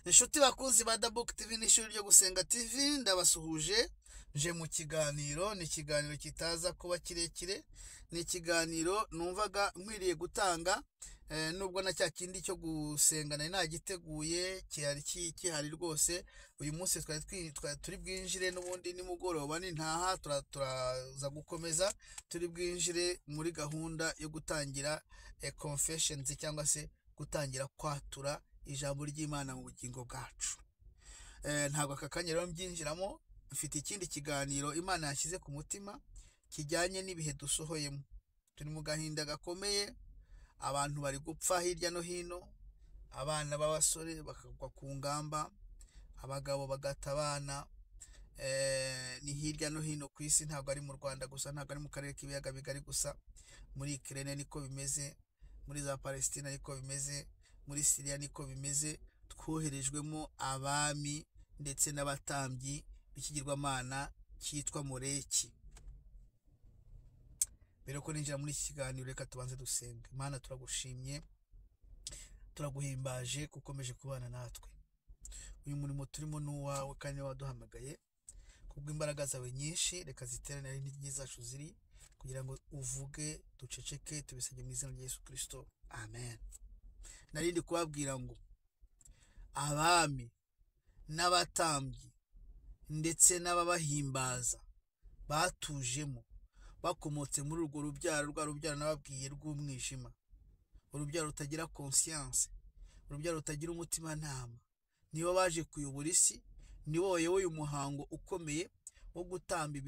Inshuti bakunzi ba Dabook TV n'ishuri ryo gusenga TV, ndabasuhuje nje mu kiganiro. Ni ikiganiro kitaza kuba kirekire, ni ikiganiro numvaga nkwiriye gutanga nubwo na cya kindi cyo gusenga nari nagiteguye kihari rwose. Uyu munsi turi bwinjire n'ubundi nimugoroba nintaha turaza gukomeza, turi bwinjire muri gahunda yo gutangira confessions cyangwa se gutangira kwatura ijambo ry'Imana mu bugingo bwacu. Ntabwo aka kanya rero mbyinjiramo, mfite ikindi kiganiro Imana yashyize ku mutima kijyanye n'ibihe dusohoyemo. Turi mu gahinda gakomeye, abantu bari gupfa hirya no hino, abana b'abasore bakagwa ku ngamba, abagabo bagata abana. Ni hirya no hino ku isi, ntabwo ari mu Rwanda gusa, ntabwo ari mu karere k'ibiyaga bigari gusa. Muri Ukraine niko bimeze, muri za Palestina niko bimeze, muri Syria niko bimeze. Twoherejwemo abami ndetse n'abatambyi b'ikigirwamana cyitwa Moleki. Mbere ko ninjira muri iki kiganiro, reka tubanze dusenge. Imana, turagushimye, turaguhimbaje kuko ukomeje kubana natwe. Uyu murimo turimo n'uwawe kandi waduhamagaye kubw'imbaraga zawe nyinshi. Reka ziteranire intege zacu ziri kugira ngo uvuge, duceceke, tubisabye mu izina rya Yesu Kristo, amen. Narindi kubabwira ngo abami n'abatambyi ndetse n'ababahimbaza batujemo bakomotse muri urwo rubyaro, rwa rubyaro nababwiye rw'umwijima, urubyaro rutagira conscience, urubyaro rutagira umutima ntama. Nibo baje kuyobora isi, nibo bayoboye umuhango ukomeye wo gutamba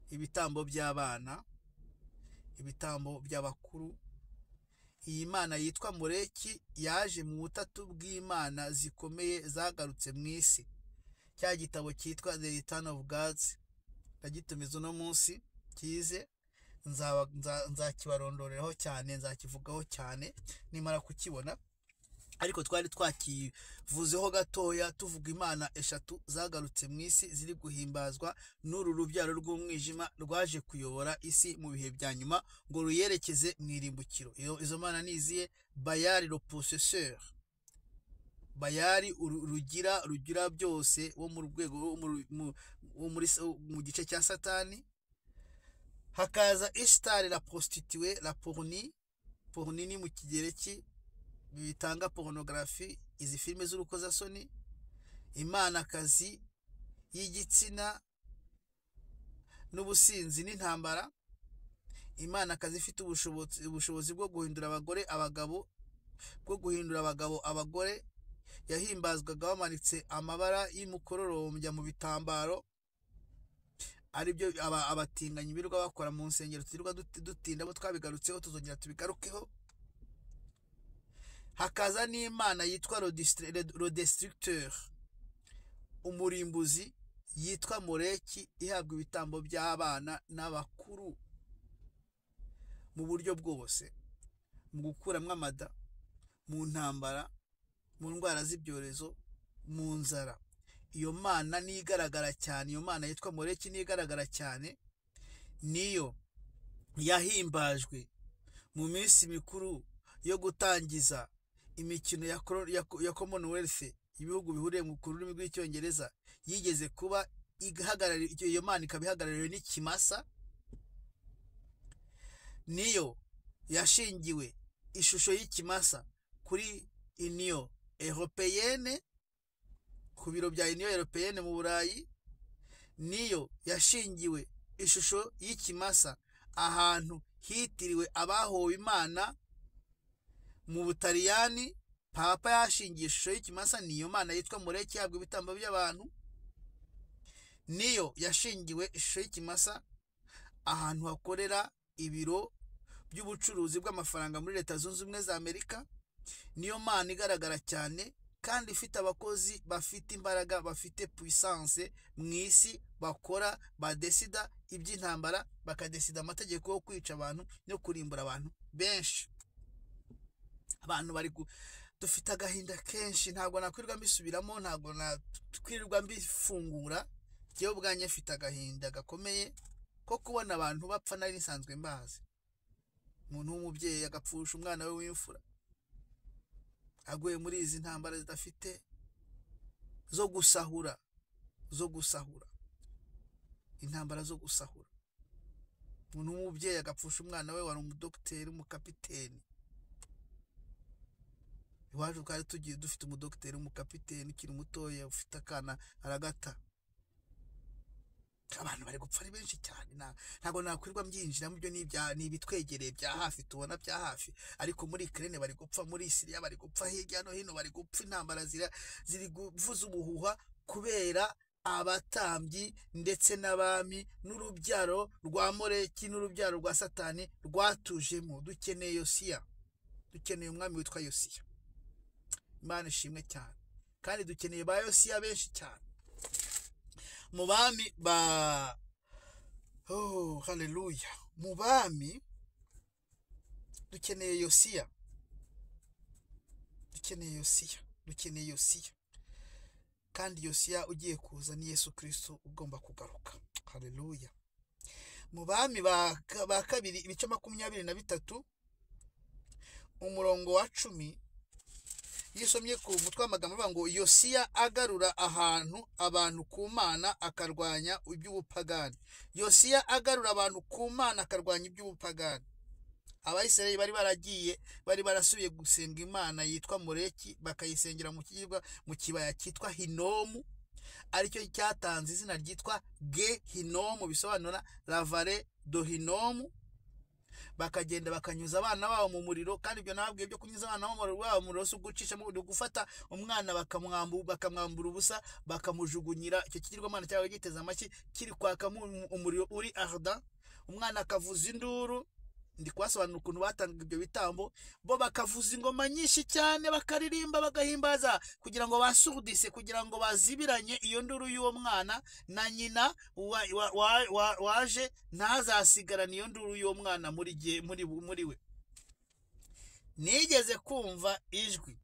ibitambo by'abana, ibitambo by'abakuru. Iyi Mana yitwa Moleki yaje mu butatu bw'Imana zikomeye zagarutse mu isi. Cya gitabo cyitwa The Return of Gods ndagitumiza uno munsi kize, nzakibarondoreraho cyane, nzakivugaho cyane nimara kukibona. Ariko twari twakivuzeho gatoya tuvuga Imana eshatu zagarutse mu isi ziri guhimbazwa n'uru rubyaro rw'umwijima rwaje kuyobora isi mu bihe bya nyuma ngo ruyerekeze mu irimbukiro. Izo Mana niziye: Bayali le possesseur, Bayali rugira byose, wo mu rwego mu gice cya Satani. Hakaza Ishtar la prostituée, la porni ni mu Kigereki bitanga pornography, izi filime z'urukozasoni. Imanakazi y'igitsina n'ubusinzi n'intambara. Imanakazi ifite ubushobozi bwo guhindura abagabo abagore, yahimbazwaga bamanitse amabara y'umukororombya mu bitambaro, aribyo abatinganyi birirwa bakora mu nsengero turirwa dutinda, abo twabigarutseho tuzongera tubigarukeho. Hakaza n'Imana yitwa le destructeur, umurimbuzi, yitwa Moleki, ihabwa ibitambo by'abana n'abakuru mu buryo bwose, mu gukuramwo amada, mu ntambara, mu ndwara z'ibyorezo, mu nzara. Iyo Mana ni igaragara cyane, iyo Mana yitwa Moleki ni igaragara cyane, niyo yahimbajwe mu minsi mikuru yo gutangiza imikino ya Commonwealth, ibihugu bihuriye mu rurimi rw'icyongereza. Yigeze kuba iyo Mana ikaba ihagarariwe n'ikimasa. Niyo yashingiwe ishusho y'ikimasa kuri Union Européenne, ku biro bya Union Européenne mu Burayi. Niyo yashingiwe ishusho y'ikimasa ahantu hitiriwe abahowe Imana mu Butaliyani. Papa yashingiye ishusho y'ikimasa. Niyo Mana yitwa Moleki ihabwa ibitambo by'abantu. Niyo yashingiwe ishusho y'ikimasa ahantu hakorera ibiro by'ubucuruzi bw'amafaranga muri Leta Zunze Ubumwe za Amerika. Niyo Mana igaragara cyane kandi ifite abakozi bafite imbaraga, bafite puissance mu isi, bakora, badesida iby'intambara, bakadesida amategeko yo kwica abantu no kurimbura abantu benshi. Abantu dufite agahinda kenshi, ntabwo nakwirirwa mbisubiramo, ntabwo nakwirirwa mbifungura. Jewe ubwanjye mfite agahinda gakomeye ko kubona abantu bapfa nari nisanzwe mbazi. Umuntu w'umubyeyi agapfusha umwana we w'imfura, aguye muri izi ntambara zidafite zo gusahura intambara zo gusahura. Umuntu w'umubyeyi agapfusha umwana we wari umudokiteri, umukapiteni. Iwacu twari tugiye dufite umudokiteri, umukapiteni ukiri mutoya ufite akana aragata. Abantu bari gupfa ari benshi cyane, ntabwo nakwirwa mbyinjiramo, ibyo ni ibitwegereye bya hafi, tubona bya hafi. Ariko muri Ukraine bari gupfa, muri Syria bari gupfa, hirya no hino bari gupfa. Intambara ziri kuvuza ubuhuha kubera abatambyi ndetse n'abami n'urubyaro rwa Moleki n'urubyaro rwa Satani rwatujemo. Dukeneye Yosiya, dukeneye umwami witwa Yosiya. Imana ishimwe cyane. Kandi dukeneye ba Yosiya benshi cyane mu bami ba haleluya. Mu bami dukeneye Yosiya, dukeneye Yosiya. Kandi Yosiya ugiye kuza ni Yesu Kristo ugomba kugaruka. Haleluya. Mu bami ba kabiri ibice 23 umurongo wa 10 yisomye ku mutwe w'amagambo avuga ngo Yosiya agarura abantu ku Mana akarwanya iby'ubupagani. Yosiya agarura abantu ku Mana akarwanya iby'ubupagani. Abayisirayeli bari barasubiye gusenga imana yitwa Moleki, bakayisengera mu kibaya cyitwa Hinomu, aricyo cyatanze izina ryitwa Gehinomu, bisobanura la vallée de Hinomu. Bakagenda bakanyuza abana babo mu muriro. Kandi ibyo nababwiye byo kunyuza abana babo mu muriro si ugucishamo, gufata umwana bakamwambura ubusa, bakamujugunyira icyo kigirwamana cyawe giteze amashyi kiri kwakamo umuriro uri arda. Umwana akavuza induru. Ndi kwasobanura ukuntu batanga ibyo bitambo, bo bakavuza ingoma nyinshi cyane, bakaririmba bagahimbaza, kugira ngo basurdise, kugira ngo bazibiranye iyo nduru y'uwo mwana, na nyina waje ntazasigarana iyo nduru y'uwo mwana muri we. Nigeze kumva ijwi,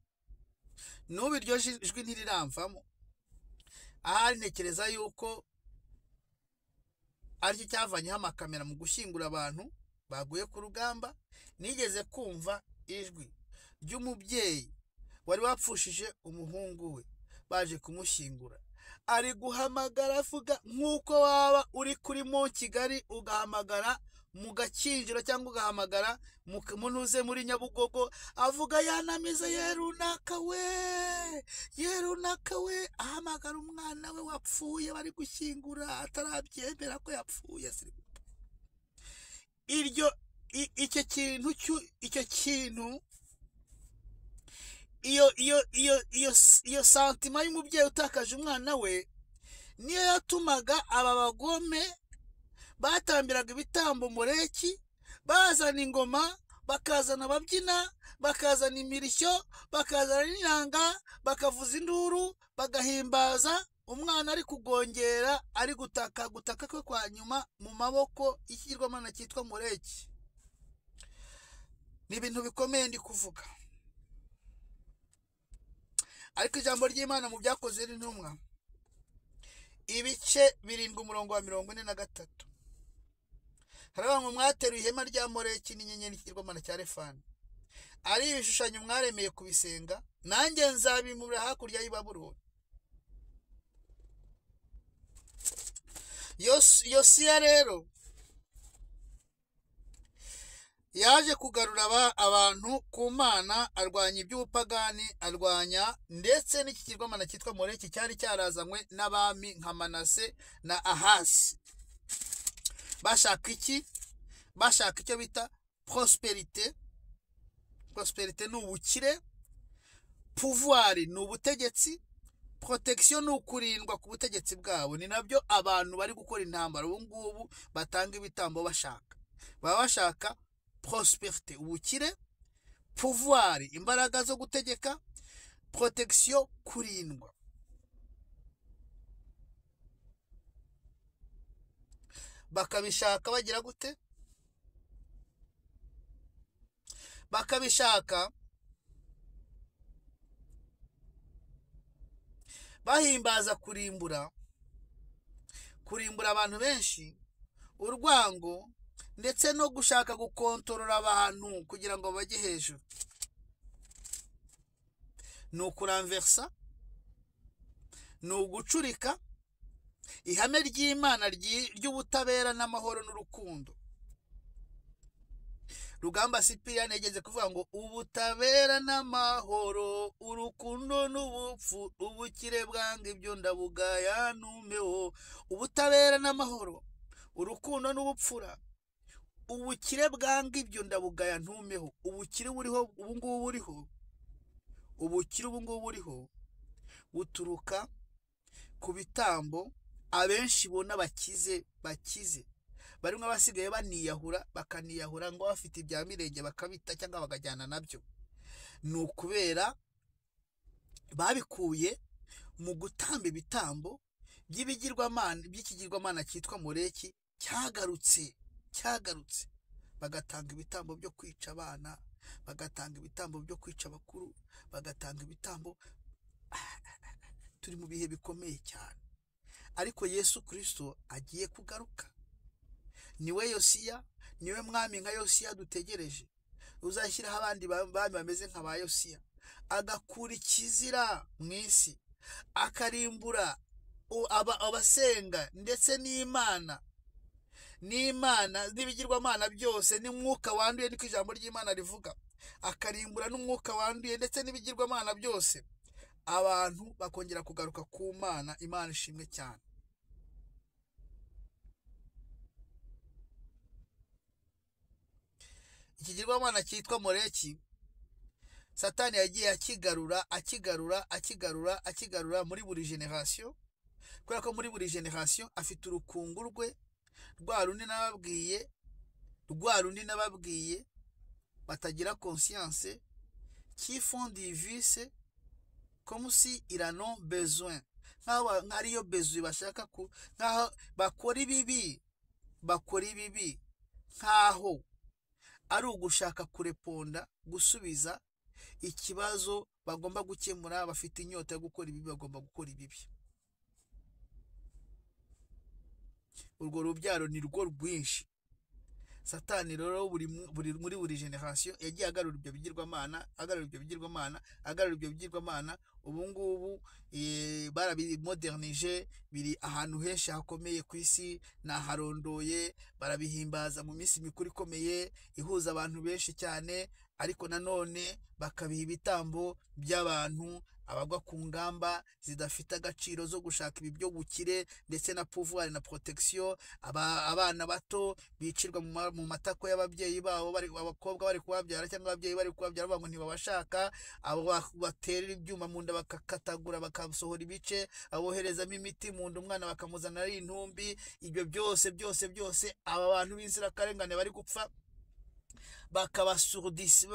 n'ubu iryo jwi ntiriramvamo. Ahari ntekereza yuko aricyo cyavanyeho amakamera mu gushyingura abantu baguye ku rugamba. Nigeze kumva ijwi ry'umubyeyi wari wapfushije umuhungu we, baje kumushyingura, ari guhamagara avuga nk'uko waba uri kuri mu Kigali ugahamagara mu Gakinjiro cyangwa ugahamagara munuze muri Nyabugogo, avuga yanamize yerunaka we, ahamagara umwana we wapfuye bari gushyingura atarabyemera ko yapfuye. Icyo kintu iyo santima y'umubyeyi utakaje umwana we niyo yatumaga aba bagome batambiraga ibitambo Moleki bazana ingoma, bakazana ababyina, bakazana imirishyo, bakazana n'inanga, bakavuza induru, bagahimbaza umwana ari kugongera, ari gutaka kwe kwa nyuma mu maboko y'ikigirwamana cyitwa Moleki. Ni ibintu bikomeye ndi kuvuga. Ariko ijambo ry'Imana mu byakoze n'intumwa ibice 7 umurongo wa 43 haravuga ngo mwateruye ihema rya Moleki n'inyenyeri y'ikigirwamana cya Refani, ari ibishushanyo mwaremeye kubisenga, nanjye nzabimura hakurya y'i Babuloni. Yosiya rero yaje kugarura abantu ku Mana, arwanya iby'ubupagani, arwanya ndetse n'ikigirwamana cyitwa Moleki cyari cyarazanywe n'abami nka Manase na Ahasi. Bashaka iki? Bashaka icyo bita prosperite. Prosperite ni ubukire, pouvoir ni ubutegetsi, protection ni ukurindwa ku butegetsi bwabo. Ni nabyo abantu bari gukora intambara ubu ngubu batanga ibitambo bashaka. Baba bashaka prosperite, ubukire, pouvoir, imbaraga zo gutegeka, protection, kurindwa. Bakabishaka bagira gute? Bakabishaka bahimbaza kurimbura abantu benshi, urwango, ndetse no gushaka gukontorora abantu kugira ngo bajye hejuru. ni ukuranversa, ni ugucurika ihame ry'Imana ry'ubutabera n'amahoro n'urukundo. Rugamba Sipiriyani yageze kuvuga ngo ubutabera n'amahoro, urukundo n'ubupfu, ubukire bwanga ibyo ndabugaya ntumeho. Ubutabera n'amahoro, urukundo n'ubupfura, ubukire bwanga ibyo ndabugaya ntumeho. Ubukire buriho ubu ngubu buriho, ubukire ubu ngubu buriho buturuka ku bitambo abenshi bona bakize barimo abasigaye baniyahura, bakaniyahura ngo bafite ibya mirenge bakabita cyangwa bakajyana nabyo. Ni ukubera babikuye mu gutamba ibitambo by'ibigirwamana, by'ikigirwamana cyitwa Moleki cyagarutse, bagatanga ibitambo byo kwica abana, bagatanga ibitambo byo kwica abakuru, bagatanga ibitambo. Turi mu bihe bikomeye cyane, ariko Yesu Kristo agiye kugaruka. Niwe Yosiya, niwe mwami nka Yosiya dutegereje, uzashyiraho abandi bami bameze nka ba Yosiya, agakura ikizira mu isi, akarimbura abasenga ndetse n'Imana n'ibigirwamana byose, n'umwuka wanduye, niko ijambo ry'Imana rivuga. Akarimbura n'umwuka wanduye ndetse n'ibigirwamana byose, abantu bakongera kugaruka ku Mana. Imana ishimwe cyane. Ikigirwamana cyitwa Moleki, Satani yagiye akigarura muri buri generation, kubera ko muri buri generation afite urukungu rwe, rwa rundi nababwiye batagira conscience, qui font du vice comme si il en ont besoin, nk'ariyo besoin bashaka nk'aho bakora ibibi nk'aho ari ugushaka kureponda, gusubiza ikibazo bagomba gukemura. Bafite inyota yo gukora ibibi, bagomba gukora ibibi. Urwo rubyaro ni rwo rwinshi. Satani rero muri buri generation yagiye agarura ibyo bigirwamana, ubu ngubu barabimodernije, biri ahantu henshi hakomeye ku isi, naharondoye. Barabihimbaza mu minsi mikuru ikomeye ihuza abantu benshi cyane, ariko nanone bakabiha ibitambo by'abantu, abagwa ku ngamba zidafite agaciro zo gushaka ibi byo gukire ndetse na pouvoir na protection. Abana bato bicirwa mu matako y'ababyeyi babo, abakobwa bari kubabyara cyangwa ababyeyi bari kubabyara bavuga ngo ntibabashaka, abo baterera ibyuma mu nda bakakatagura bakasohora ibice, aboherezamo imiti mu nda umwana bakamuzana ari intumbi. Ibyo byose aba bantu b'inzirakarengane bari gupfa, bakabasurdisa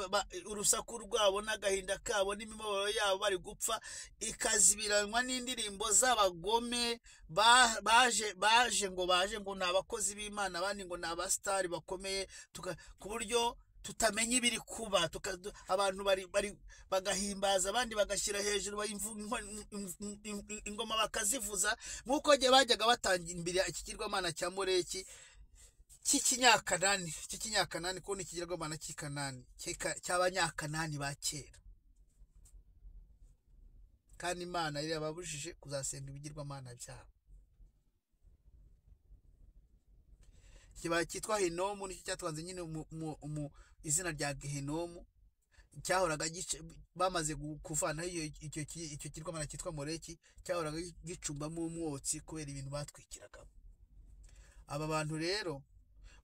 urusaku rwabo n'agahinda kabo n'imibabaro yabo bari gupfa, ikazibiranwa n'indirimbo z'abagome baje ngo ni abakozi b'Imana, abandi ngo ni abasitari bakomeye, ku buryo tutamenya ibiri kuba. Abantu bagahimbaza, abandi bagashyira hejuru ingoma bakazivuza, nk'uko bajyaga batangira ikigirwamana cya Moleki cy'Ikinyakanani, kuko ni ikigirwamana cy'Ikanani, cy'Abanyakanani ba kera. Kandi Imana yari yababujije kuzasenga ibigirwamana byabo. Kiba cyitwa Hinomu, nicyo cyatwanze nyine mu izina rya Gehinomu, cyahoraga bamaze kuvanaho icyo kigirwamana cyitwa Moleki, cyahoraga gicumbamo umwotsi kubera ibintu batwikiragamo. Aba bantu rero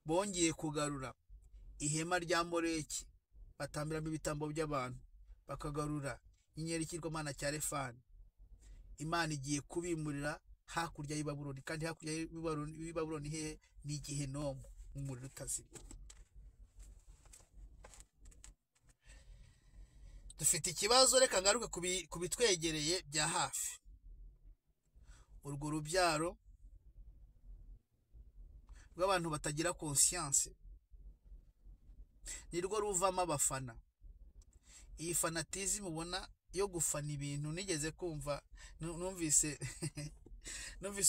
bongeye kugarura ihema rya Moleki, batambiramo ibitambo by'abantu, bakagarura inyenyeri y'ikigirwamana cya Refani. Imana igiye kubimurira hakurya y'i Babuloni, kandi hakurya y'i Babuloni hehe? Ni Gehinomu, umuriro utazima. Dufite ikibazo, reka ngaruke ku bitwegereye bya hafi. Urwo rubyaro rw'abantu batagira conscience nirwo ruvamo abafana. Iyi fanatism ubona yo gufana ibintu, nigeze kumva, numvise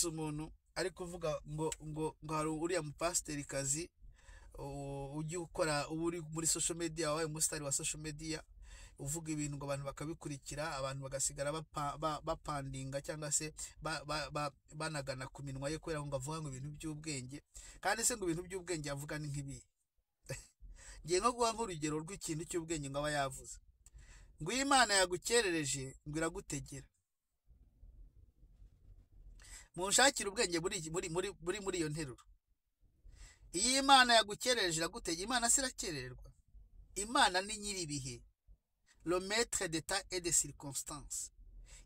umuntu ari kuvuga ngo hari uriya mupasiteri kazi ujye ukora uri muri social media, wabaye umusitari wa social media, uvuga ibintu ngo abantu bakabikurikira, abantu bagasigara bapandinga cyangwa se banagana ku minwa ye kubera ngo avuga ngo ibintu by'ubwenge, kandi se ngo ibintu by'ubwenge avuga ni nk'ibi. Ngiye nko guha nk'urugero rw'ikintu cy'ubwenge ngo aba yavuze ngo iyo Imana yagukerereje ngo iragutegera. Munshakira ubwenge muri iyo nteruro. Iyo Imana yagukerereje iragutegera. Imana si irakerererwa. Imana ni nyiribihe, le maître d'état et de circonstances.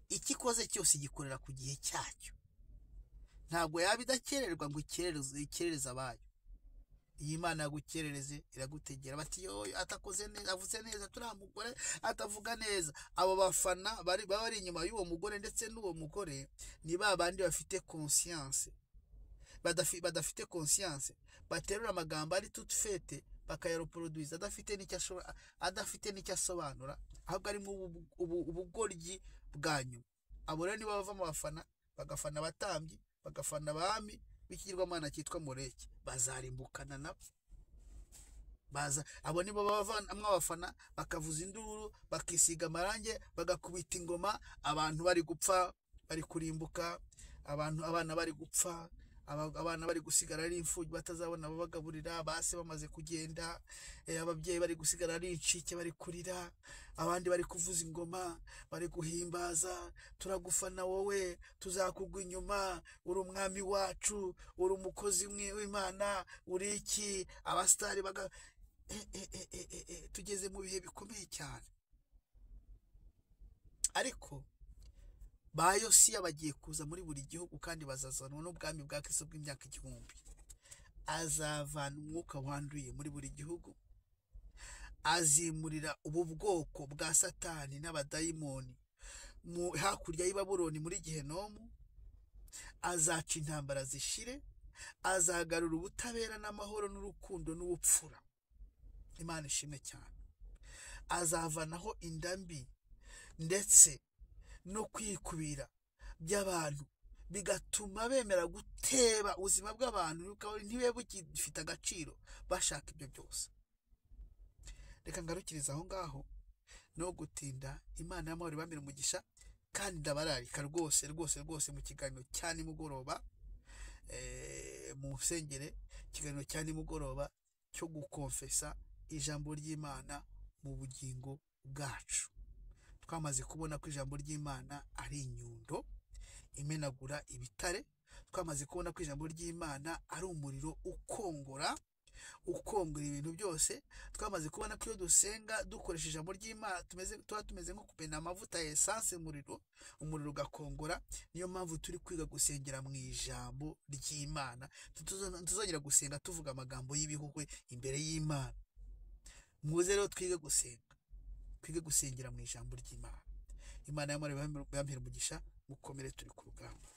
Icyo ikoze cyose gikorera ku gihe cyacyo, ntabwo yaba idakererwa ngo ikerereze abayo. Iyi Imana yagukerereze iragutegera. Bati yo atakoze neza, avuze neza, turiya mugore atavuga neza. Abo bafana baba bari inyuma y'uwo mugore ndetse n'uwo mugore ni ba bandi bafite conscience, badafite conscience, baterura amagambo ari toute fete bakayareproduise adafite n'icyo asobanura, ahubwo arimo ubugoryi bwanyu. Abo rero niba bava mu bafana bagafana abatambyi, bagafana abami b'ikigirwamana cyitwa Moleki, bazarimbukana nabo. Abo nibo bavamwo abafana bakavuza induru, bakisiga amarange, bagakubita ingoma, abantu bari gupfa, bari kurimbuka, abana bari gupfa, abana bari gusigara ari imfubyi batazabona ababagaburira, base bamaze kugenda, ababyeyi bari gusigara ari incike bari kurira, abandi bari kuvuza ingoma, bari guhimbaza, turagufana wowe, tuzakugwa inyuma, uri umwami wacu, uri umukozi w'Imana, uri iki, abastari tugeze mu bihe bikomeye cyane. Ariko ba Yosiya bagiye kuza muri buri gihugu kandi bazazanwa n'ubwami bwa Kristo bw'imyaka 1000. Azavana umwuka wanduye muri buri gihugu, azimurira ubu bwoko bwa Satani n'abadayimoni hakurya y'i Babuloni muri Gehenomu, azaca intambara zishire, azagarura ubutabera n'amahoro n'urukundo n'ubupfura. Imana ishimwe cyane. Azavanaho indambi ndetse no kwikubira by'abantu, bigatuma bemera guteba ubuzima bw'abantu ntibe bugifite agaciro, bashaka ibyo byose. Reka ngarukiriza aho ngaho, no gutinda. Imana y'amahoro ibamire umugisha, kandi ndabararika rwose mu kiganiro cya nimugoroba, mu nsengere, ikiganiro cya nimugoroba cyo gukonfesa ijambo ry'Imana mu bugingo bwacu. Twamaze kubona ko ijambo ry'Imana ari inyundo imenagura ibitare. Twamaze kubona ko ijambo ry'Imana ari umuriro ukongora ibintu byose. Twamaze kubona ko iyo dusenga dukoresha ijambo ry'Imana tuba tumeze nko kumena amavuta ya essence umuriro ugakongora. Niyo mpamvu turi kwiga gusengera mu ijambo ry'Imana. Tuzongera gusenga tuvuga amagambo y'ibihuhwe imbere y'Imana. Muze rero twige gusengera mu ijambo ry'Imana. Imana y'amahoro ibamire umugisha, mukomere, turi ku rugamba.